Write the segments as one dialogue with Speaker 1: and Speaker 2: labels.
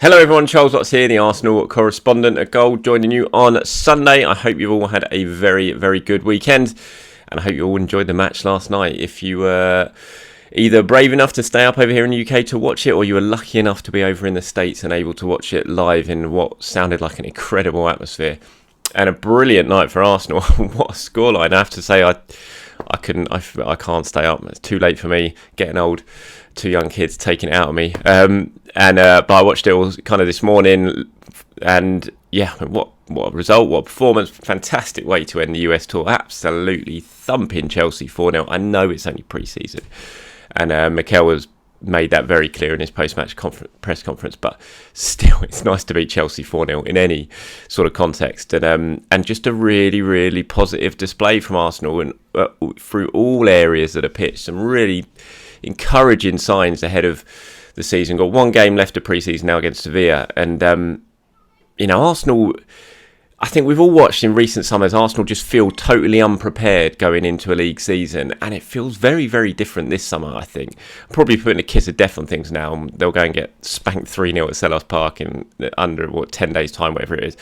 Speaker 1: Hello everyone, Charles Watts here, the Arsenal correspondent at Goal, joining you on Sunday. I hope you've all had a very, very good weekend, and I hope you all enjoyed the match last night. If you were either brave enough to stay up over here in the UK to watch it, or you were lucky enough to be over in the States and able to watch it live in what sounded like an incredible atmosphere, and a brilliant night for Arsenal. What a scoreline. I have to say, I can't stay up. It's too late for me, getting old. Two young kids taking it out of me. But I watched it all kind of this morning, and yeah, what a result, what a performance. Fantastic way to end the US tour. Absolutely thumping Chelsea 4-0. I know it's only pre-season, and Mikel has made that very clear in his post-match press conference, but still, it's nice to beat Chelsea 4-0 in any sort of context, and just a really, really positive display from Arsenal, and through all areas of the pitch, some really encouraging signs ahead of the season. Got one game left of pre-season now against Sevilla, and Arsenal, I think we've all watched in recent summers, Arsenal just feel totally unprepared going into a league season, and it feels very, very different this summer. I think I'm probably putting a kiss of death on things now. They'll go and get spanked 3-0 at Selhurst Park in under 10 days time, whatever it is.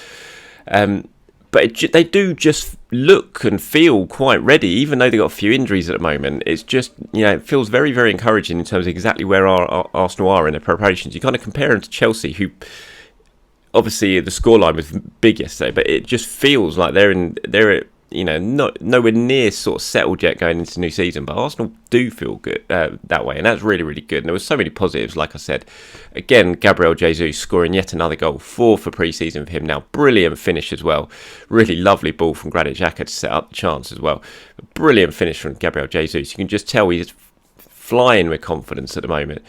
Speaker 1: But they do just look and feel quite ready, even though they've got a few injuries at the moment. It's just, it feels very, very encouraging in terms of exactly where our Arsenal are in their preparations. You kind of compare them to Chelsea, who obviously the scoreline was big yesterday, but it just feels like they're nowhere near sort of settled yet going into the new season. But Arsenal do feel good that way, and that's really, really good. And there were so many positives, like I said. Again, Gabriel Jesus scoring yet another goal, 4 for pre-season for him now. Brilliant finish as well. Really lovely ball from Granit Xhaka to set up the chance as well. A brilliant finish from Gabriel Jesus. You can just tell he's flying with confidence at the moment.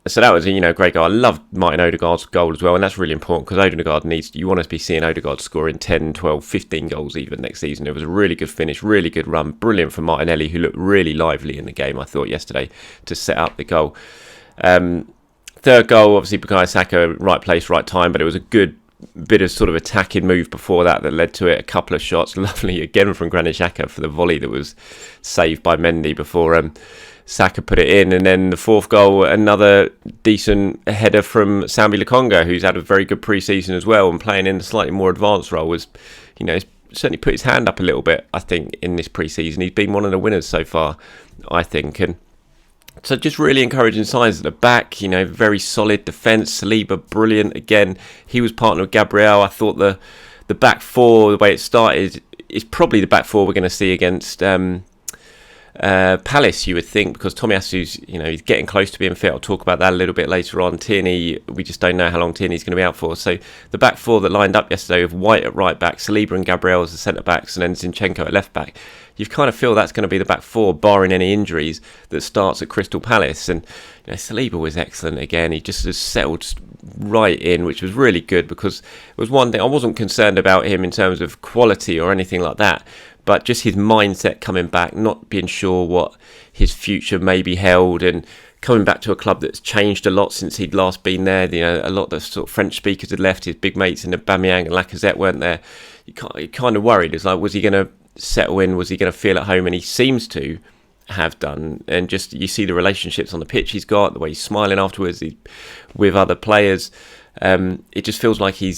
Speaker 1: So that was a great goal. I loved Martin Odegaard's goal as well, and that's really important because Odegaard you want to be seeing Odegaard scoring 10, 12, 15 goals even next season. It was a really good finish, really good run, brilliant from Martinelli, who looked really lively in the game, I thought, yesterday to set up the goal. Third goal, obviously, Bukayo Saka, right place, right time, but it was a good bit of sort of attacking move before that led to it. A couple of shots, lovely again from Granit Xhaka for the volley that was saved by Mendy before Saka put it in. And then the fourth goal, another decent header from Sambi Lokonga, who's had a very good pre-season as well and playing in a slightly more advanced role. He's certainly put his hand up a little bit, I think, in this pre-season. He's been one of the winners so far, I think. And so just really encouraging signs at the back, very solid defence. Saliba, brilliant. Again, he was partnered with Gabriel. I thought the back four, the way it started, is probably the back four we're going to see against Palace, you would think, because Tomiyasu's, he's getting close to being fit. I'll talk about that a little bit later on. Tierney, we just don't know how long Tierney's going to be out for. So the back four that lined up yesterday with White at right back, Saliba and Gabriel as the centre backs, and then Zinchenko at left back, you kind of feel that's going to be the back four, barring any injuries, that starts at Crystal Palace. And Saliba was excellent again. He just has settled right in, which was really good, because it was one thing I wasn't concerned about him in terms of quality or anything like that, but just his mindset coming back, not being sure what his future may be held, and coming back to a club that's changed a lot since he'd last been there. A lot of the sort of French speakers had left. His big mates in Aubameyang and Lacazette weren't there. You're kind of worried. It's like, was he going to settle in? Was he going to feel at home? And he seems to have done. And just, you see the relationships on the pitch he's got, the way he's smiling afterwards with other players. It just feels like he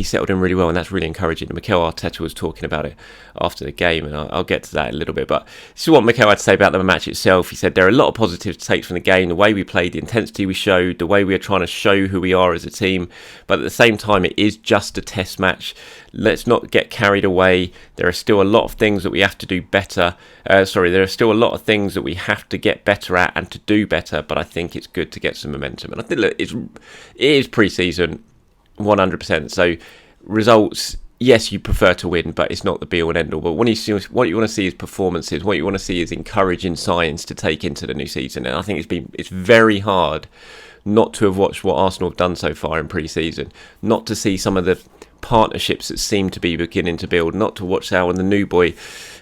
Speaker 1: settled in really well, and that's really encouraging. Mikel Arteta was talking about it after the game, and I'll get to that in a little bit. But this is what Mikel had to say about the match itself. He said there are a lot of positives to take from the game, the way we played, the intensity we showed, the way we are trying to show who we are as a team. But at the same time, it is just a test match. Let's not get carried away. There are still a lot of things that we have to do better. There are still a lot of things that we have to get better at and to do better. But I think it's good to get some momentum. And I think it is pre-season. 100%. So results, yes, you prefer to win, but it's not the be all and end all. But what you want to see is performances. What you want to see is encouraging signs to take into the new season. And I think it's very hard not to have watched what Arsenal have done so far in pre-season, not to see some of the partnerships that seem to be beginning to build, not to watch how the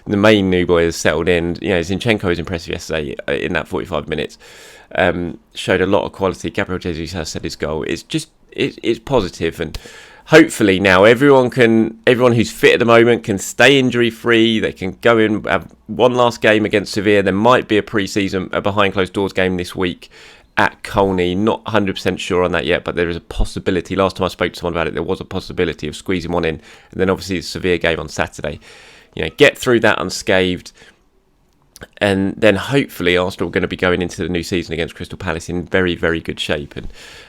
Speaker 1: main new boy has settled in. Zinchenko was impressive yesterday in that 45 minutes. Showed a lot of quality. Gabriel Jesus has said his goal. It's positive, and hopefully now everyone who's fit at the moment can stay injury free. They can go in, have one last game against Sevilla. There might be a behind closed doors game this week, at Colney. Not 100% sure on that yet, but there is a possibility. Last time I spoke to someone about it, there was a possibility of squeezing one in. And then obviously it's a severe game on Saturday. Get through that unscathed. And then hopefully Arsenal are going to be going into the new season against Crystal Palace in very, very good shape.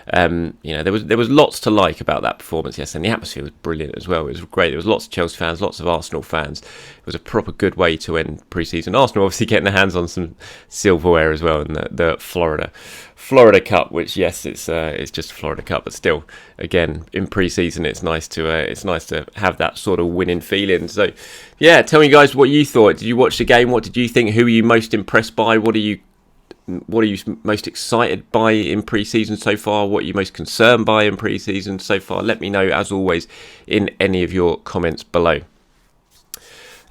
Speaker 1: And there was lots to like about that performance yesterday. And the atmosphere was brilliant as well. It was great. There was lots of Chelsea fans, lots of Arsenal fans. It was a proper good way to end pre-season. Arsenal obviously getting their hands on some silverware as well in the Florida Cup, which it's just a Florida Cup, but still, again, in pre-season it's nice to have that sort of winning feeling. So yeah, tell me guys what you thought. Did you watch the game? What did you think? Who were you most impressed by? What are you most excited by in pre-season so far? What are you most concerned by in pre-season so far? Let me know, as always, in any of your comments below.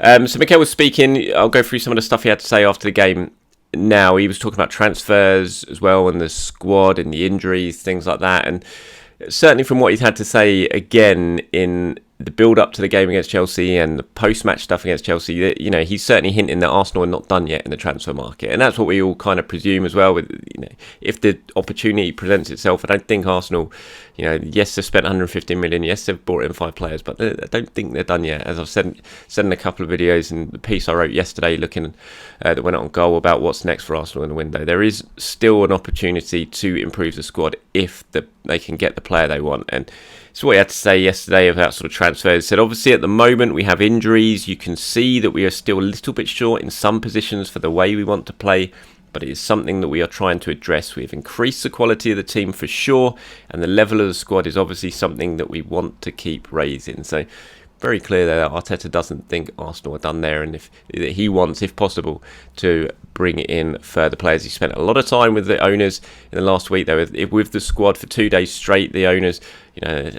Speaker 1: So Mikel was speaking. I'll go through some of the stuff he had to say after the game. Now, he was talking about transfers as well, and the squad and the injuries, things like that. And certainly from what he's had to say again in the build-up to the game against Chelsea and the post-match stuff against Chelsea, he's certainly hinting that Arsenal are not done yet in the transfer market. And that's what we all kind of presume as well. With if the opportunity presents itself, I don't think Arsenal, yes, they've spent 115 million, yes, they've brought in 5 players, but I don't think they're done yet. As I've said in a couple of videos, and the piece I wrote yesterday looking that went out on Goal about what's next for Arsenal in the window, there is still an opportunity to improve the squad if they can get the player they want. And so what he had to say yesterday about sort of transfers. He said, obviously at the moment we have injuries. You can see that we are still a little bit short in some positions for the way we want to play, but it is something that we are trying to address. We have increased the quality of the team for sure, and the level of the squad is obviously something that we want to keep raising. So very clear there that Arteta doesn't think Arsenal are done there, and if he wants, if possible, to bring in further players. He spent a lot of time with the owners in the last week. They were with the squad for 2 days straight. The owners,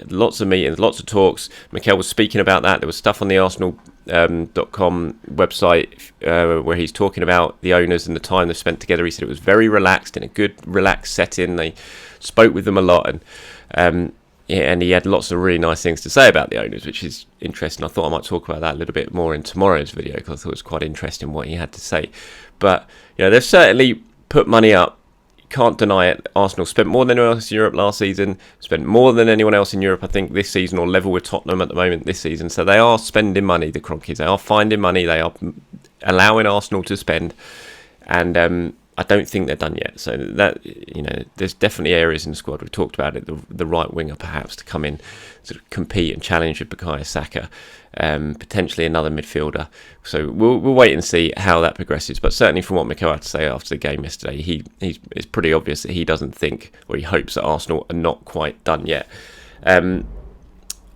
Speaker 1: lots of meetings, lots of talks. Mikel was speaking about that. There was stuff on the Arsenal.com website where he's talking about the owners and the time they spent together. He said it was very relaxed, in a good relaxed setting. They spoke with them a lot, and he had lots of really nice things to say about the owners, which is interesting. I thought I might talk about that a little bit more in tomorrow's video, because I thought it was quite interesting what he had to say. But they've certainly put money up. You can't deny it. Arsenal spent more than anyone else in Europe last season, spent more than anyone else in Europe, I think, this season, or level with Tottenham at the moment this season. So they are spending money, the Cronkies. They are finding money. They are allowing Arsenal to spend. And I don't think they're done yet. So that there's definitely areas in the squad. We've talked about it. The right winger perhaps to come in, sort of compete and challenge with Bukayo Saka, potentially another midfielder. So we'll wait and see how that progresses. But certainly from what Mikel had to say after the game yesterday, it's pretty obvious that he doesn't think, or he hopes, that Arsenal are not quite done yet.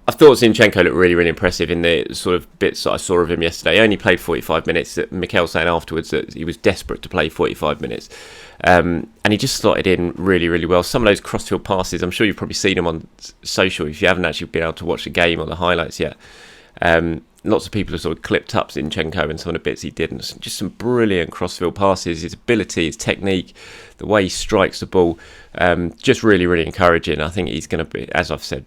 Speaker 1: I thought Zinchenko looked really, really impressive in the sort of bits that I saw of him yesterday. He only played 45 minutes. Mikel saying afterwards that he was desperate to play 45 minutes. And he just slotted in really, really well. Some of those crossfield passes, I'm sure you've probably seen them on social if you haven't actually been able to watch the game or the highlights yet. Lots of people have sort of clipped up Zinchenko and some of the bits he did. And just some brilliant crossfield passes. His ability, his technique, the way he strikes the ball, just really, really encouraging. I think he's going to be, as I've said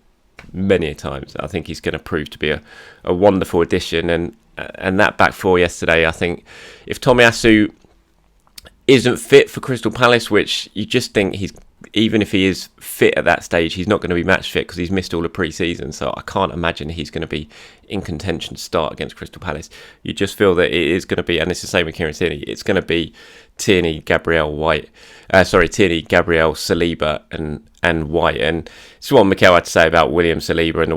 Speaker 1: many times, I think he's going to prove to be a wonderful addition. And that back four yesterday, I think if Tomiyasu isn't fit for Crystal Palace, which you just think even if he is fit at that stage, he's not going to be match fit because he's missed all the pre-season. So I can't imagine he's going to be in contention to start against Crystal Palace. You just feel that it is going to be, and it's the same with Kieran Tierney, it's going to be Tierney, Gabriel, Saliba and White. And it's what Mikel had to say about William Saliba and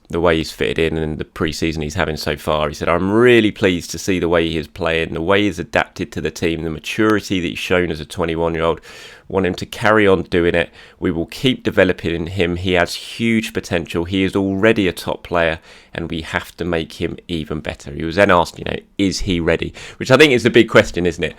Speaker 1: the way he's fitted in and the pre-season he's having so far. He said, I'm really pleased to see the way he is playing, the way he's adapted to the team, the maturity that he's shown as a 21-year-old. Want him to carry on doing it. We will keep developing him. He has huge potential. He is already a top player, and we have to make him even better. He was then asked, is he ready? Which I think is the big question, isn't it?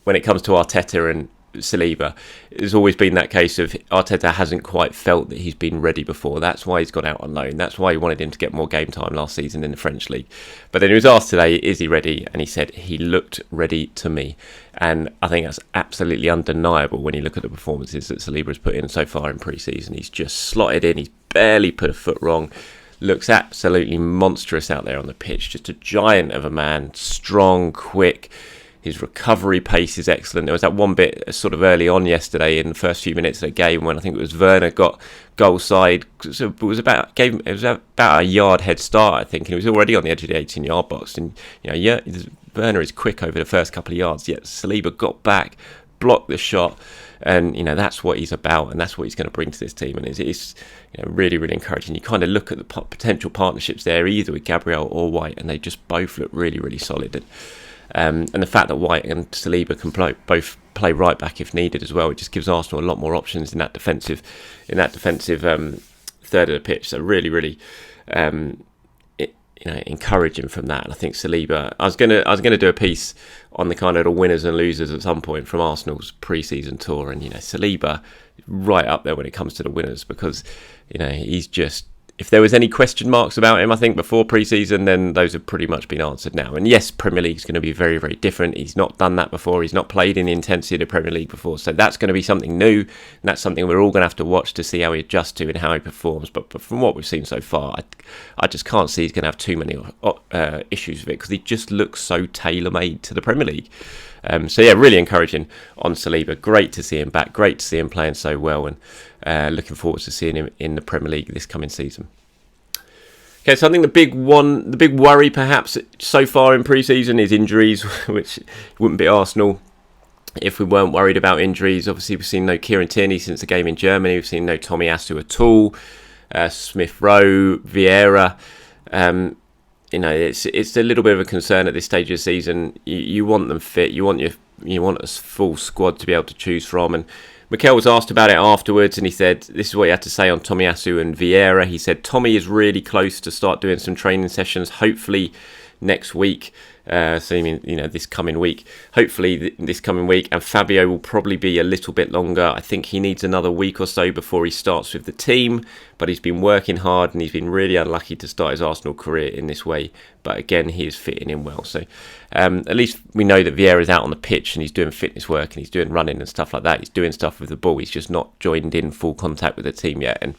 Speaker 1: When it comes to Arteta and Saliba, there's always been that case of Arteta hasn't quite felt that he's been ready before. That's why he's gone out on loan. That's why he wanted him to get more game time last season in the French league. But then he was asked today, is he ready? And he said, he looked ready to me. And I think that's absolutely undeniable when you look at the performances that Saliba has put in so far in pre-season. He's just slotted in. He's barely put a foot wrong. Looks absolutely monstrous out there on the pitch. Just a giant of a man. Strong, quick. His recovery pace is excellent. There was that one bit sort of early on yesterday in the first few minutes of the game when I think it was Werner got goal side. So it was about a yard head start, I think, and he was already on the edge of the 18-yard box. And Werner is quick over the first couple of yards. Yet Saliba got back, blocked the shot, and that's what he's about, and that's what he's going to bring to this team. And it's really, really encouraging. You kind of look at the potential partnerships there, either with Gabriel or White, and they just both look really, really solid. And the fact that White and Saliba can both play right back if needed as well, it just gives Arsenal a lot more options in that defensive third of the pitch. So really, really, encouraging from that. And I think Saliba, I was gonna do a piece on the kind of the winners and losers at some point from Arsenal's pre-season tour, and Saliba right up there when it comes to the winners, because he's just, if there was any question marks about him, I think, before pre-season, then those have pretty much been answered now. And yes, Premier League's going to be very, very different. He's not done that before. He's not played in the intensity of the Premier League before. So that's going to be something new. And that's something we're all going to have to watch to see how he adjusts to and how he performs. But from what we've seen so far, I just can't see he's going to have too many issues with it, because he just looks so tailor-made to the Premier League. So yeah, really encouraging on Saliba. Great to see him back. Great to see him playing so well, and looking forward to seeing him in the Premier League this coming season. Okay, so I think the big worry perhaps so far in pre-season is injuries, which wouldn't be Arsenal if we weren't worried about injuries. Obviously, we've seen no Kieran Tierney since the game in Germany. We've seen no Tomiyasu at all. Smith Rowe, Vieira. It's a little bit of a concern at this stage of the season. You want them fit. You want a full squad to be able to choose from. And Mikel was asked about it afterwards, and he said, this is what he had to say on Tomiyasu and Vieira. He said, Tommy is really close to start doing some training sessions, hopefully next week. So you mean, this coming week. Hopefully this coming week. And Fabio will probably be a little bit longer. I think he needs another week or so before he starts with the team. But he's been working hard, and he's been really unlucky to start his Arsenal career in this way. But again, he is fitting in well. So at least we know that Vieira is out on the pitch, and he's doing fitness work, and he's doing running and stuff like that. He's doing stuff with the ball. He's just not joined in full contact with the team yet. And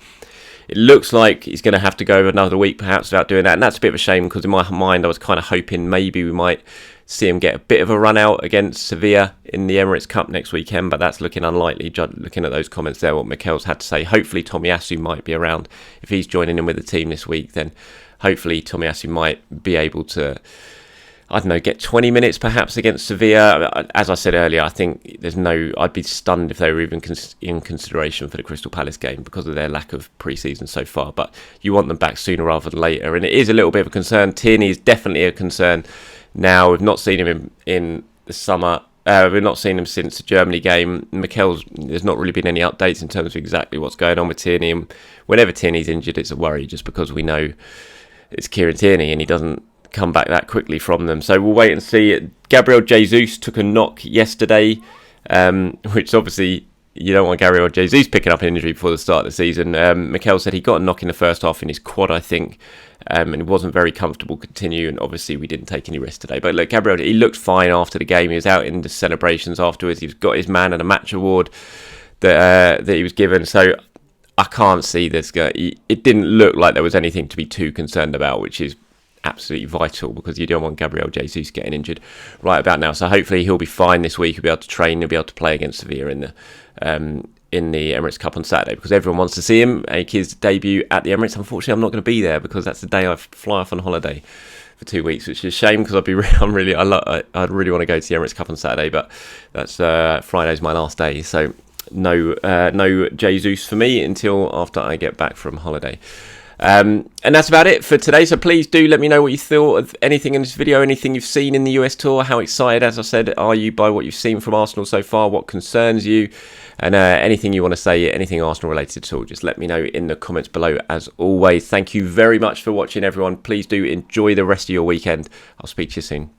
Speaker 1: it looks like he's going to have to go another week perhaps without doing that. And that's a bit of a shame, because in my mind I was kind of hoping maybe we might see him get a bit of a run out against Sevilla in the Emirates Cup next weekend, but that's looking unlikely. Looking at those comments there, what Mikel's had to say, hopefully Tomiyasu might be around. If he's joining in with the team this week, then hopefully Tomiyasu might be able to, I don't know, get 20 minutes perhaps against Sevilla. As I said earlier, I think I'd be stunned if they were even in consideration for the Crystal Palace game because of their lack of pre-season so far. But you want them back sooner rather than later. And it is a little bit of a concern. Tierney is definitely a concern now. We've not seen him in the summer. We've not seen him since the Germany game. There's not really been any updates in terms of exactly what's going on with Tierney. And whenever Tierney's injured, it's a worry, just because we know it's Kieran Tierney and he doesn't come back that quickly from them. So we'll wait and see. Gabriel Jesus took a knock yesterday, which obviously you don't want Gabriel Jesus picking up an injury before the start of the season. Mikel said he got a knock in the first half in his quad, I think, and it wasn't very comfortable continue, and obviously we didn't take any rest today. But look, Gabriel, he looked fine after the game. He was out in the celebrations afterwards. He's got his man and a match award that he was given. So I can't see this guy. It didn't look like there was anything to be too concerned about, which is absolutely vital, because you don't want Gabriel Jesus getting injured right about now. So hopefully he'll be fine this week. He'll be able to train. He'll be able to play against Sevilla in the Emirates Cup on Saturday, because everyone wants to see him make his debut at the Emirates. Unfortunately, I'm not going to be there, because that's the day I fly off on holiday for 2 weeks, which is a shame, because I'd really want to go to the Emirates Cup on Saturday, but that's Friday's my last day, so no Jesus for me until after I get back from holiday. And that's about it for today. So please do let me know what you thought of anything in this video, anything you've seen in the US tour. How excited, as I said, are you by what you've seen from Arsenal so far? What concerns you? And anything you want to say, anything Arsenal related at all, just let me know in the comments below. As always, thank you very much for watching, everyone. Please do enjoy the rest of your weekend. I'll speak to you soon.